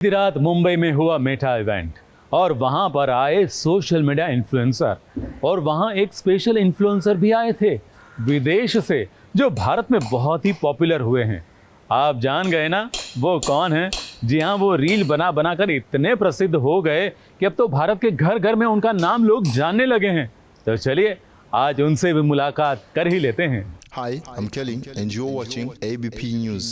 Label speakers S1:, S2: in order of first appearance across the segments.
S1: बीती रात मुंबई में हुआ मेटा इवेंट और वहां पर आए सोशल मीडिया इन्फ्लुएंसर और वहां एक स्पेशल इन्फ्लुएंसर भी आए थे विदेश से जो भारत में बहुत ही पॉपुलर हुए हैं। आप जान गए ना वो कौन है? जी हाँ, वो रील बना बना कर इतने प्रसिद्ध हो गए कि अब तो भारत के घर घर में उनका नाम लोग जानने लगे हैं। तो चलिए आज उनसे भी मुलाकात कर ही लेते हैं।
S2: Hi, I'm Kelly and you're watching ABP News.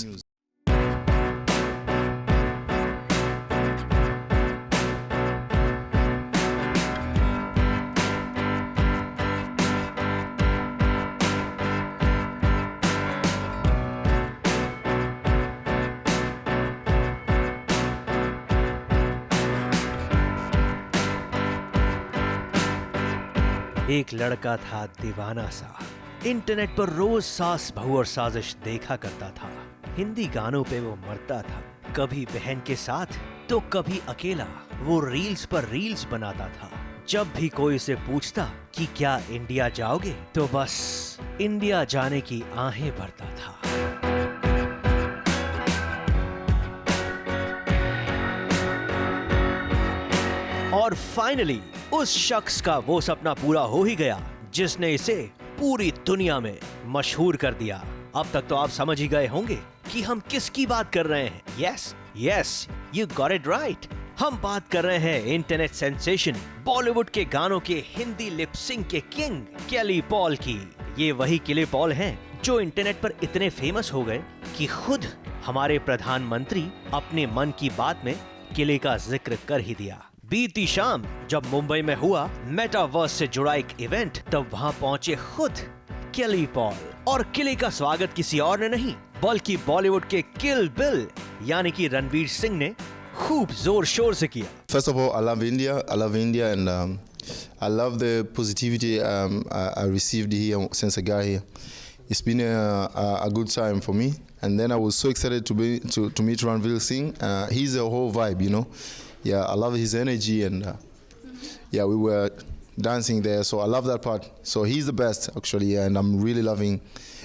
S3: एक लड़का था दीवाना सा, इंटरनेट पर रोज सास बहू और साजिश देखा करता था। हिंदी गानों पे वो मरता था, कभी बहन के साथ तो कभी अकेला। वो रील्स पर रील्स बनाता था। जब भी कोई उसे पूछता कि क्या इंडिया जाओगे, तो बस इंडिया जाने की आहें भरता था। और फाइनली उस शख्स का वो सपना पूरा हो ही गया जिसने इसे पूरी दुनिया में मशहूर कर दिया। अब तक तो आप समझ ही गए होंगे कि हम किसकी बात कर रहे हैं। Yes, you got it right. हम बात कर रहे हैं इंटरनेट सेंसेशन, बॉलीवुड के गानों के हिंदी लिप सिंक के किंग केली पॉल की। ये वही केली पॉल हैं जो इंटरनेट पर इतने फेमस हो गए कि खुद हमारे प्रधानमंत्री अपने मन की बात में केली का जिक्र कर ही दिया। बीती शाम जब मुंबई में हुआ मेटावर्स से जुड़ा एक इवेंट, तब वहां पहुंचे खुद केली पॉल। और केली का स्वागत किसी और ने नहीं बल्कि बॉलीवुड के किल बिल यानी कि रणवीर सिंह ने खूब जोर शोर से किया।
S2: First of all, I love India and I love the positivity I received here since I got here. It's been a good time for me. And then I was so excited to meet Ranveer Singh. He's a whole vibe, you know. Yeah, I love his energy and we were dancing there, so I love that part. So he's the best actually, and I'm really loving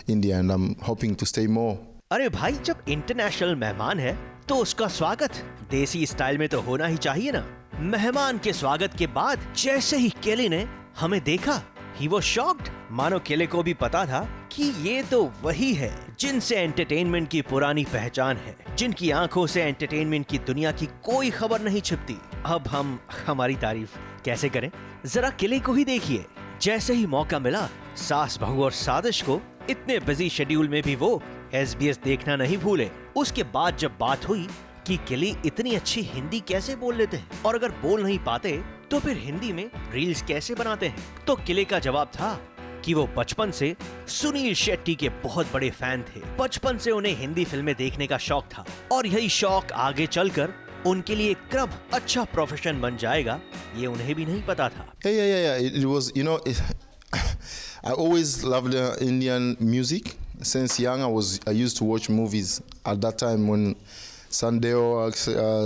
S2: India and I'm hoping to stay more.
S3: अरे भाई, जब international मेहमान है तो उसका स्वागत देसी style में तो होना ही चाहिए ना। मेहमान के स्वागत के बाद जैसे ही केली ने हमें देखा, ही वाज शॉक्ड। मानो केली को भी पता था कि ये तो वही है जिनसे एंटरटेनमेंट की पुरानी पहचान है, जिनकी आंखों से एंटरटेनमेंट की दुनिया की कोई खबर नहीं छिपती। अब हम हमारी तारीफ कैसे करें? जरा केली को ही देखिए। जैसे ही मौका मिला, सास बहू और साजिश को इतने बिजी शेड्यूल में भी वो SBS देखना नहीं भूले। उसके बाद जब बात हुई कि केली इतनी अच्छी हिंदी कैसे बोल लेते हैं और अगर बोल नहीं पाते तो फिर हिंदी में रील्स कैसे बनाते हैं, तो केली का जवाब था कि वो बचपन से सुनील शेट्टी के बहुत बड़े फैन थे। बचपन से उन्हें हिंदी फिल्में देखने का शौक था और यही शौक आगे चलकर उनके लिए कब अच्छा प्रोफेशन बन जाएगा ये उन्हें भी नहीं पता था।
S2: Yeah. It was, you know, I always loved Indian music. Since young, I used to watch movies. At that time, when Sandeo,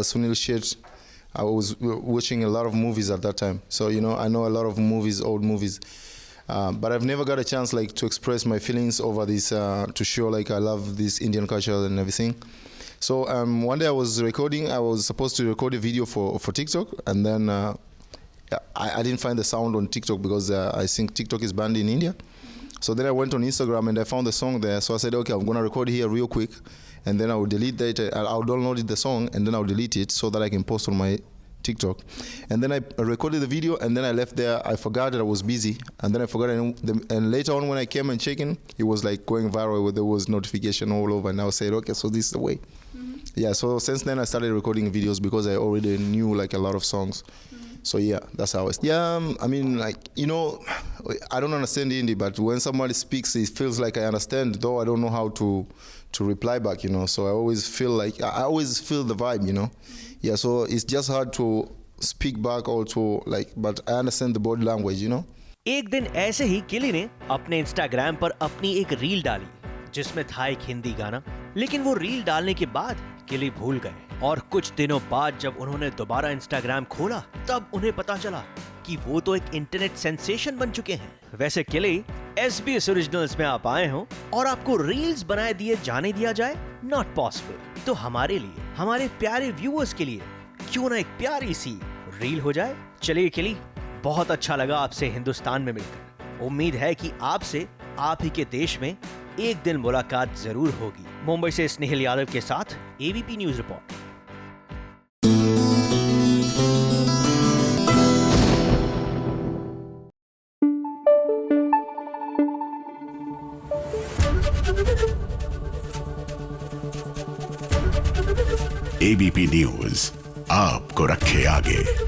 S2: Sunil Shetty, I was watching a lot of movies at that time. So you know, I know a lot of movies, old movies. But I've never got a chance like to express my feelings over this, to show like I love this Indian culture and everything. So one day I was supposed to record a video for TikTok, and then I didn't find the sound on TikTok because I think TikTok is banned in India. So then I went on Instagram and I found the song there. So I said, okay, I'm gonna record here real quick, and then I will delete that. I'll download the song and then I'll delete it so that I can post on my TikTok. And then I recorded the video and then I left there. I forgot that I was busy, and then I forgot. And later on when I came and checked in, it was like going viral. There was notification all over, and I said, okay, so this is the way. Mm-hmm. Yeah. So since then I started recording videos because I already knew like a lot of songs. So yeah, that's how it's. Yeah, I mean, like, you know, I don't understand Hindi, but when somebody speaks, it feels like I understand, though I don't know how to reply back, you know. So I always feel the vibe, you know. Yeah, so it's just hard to speak back or to like, but I understand the body language, you know.
S3: एक दिन ऐसे ही केली ने अपने Instagram पर अपनी एक reel डाली जिसमें था एक हिंदी गाना, लेकिन वो रील डालने के बाद केली भूल गए। और कुछ दिनों बाद जब उन्होंने दोबारा इंस्टाग्राम खोला, तब उन्हें पता चला कि वो तो एक इंटरनेट सेंसेशन बन चुके हैं। वैसे केली SBS ओरिजिनल्स में आप आए हो और आपको रील्स बनाए दिए जाने दिया जाए, नॉट पॉसिबल। तो हमारे लिए, हमारे प्यारे व्यूअर्स के लिए क्यों ना एक प्यारी सी रील हो जाए। चलिए केली, बहुत अच्छा लगा आपसे हिंदुस्तान में मिलकर। उम्मीद है कि आपसे आप ही के देश में एक दिन मुलाकात जरूर होगी। मुंबई से स्नेहिल यादव के साथ ABP news report.
S4: ABP news आपको रखे आगे।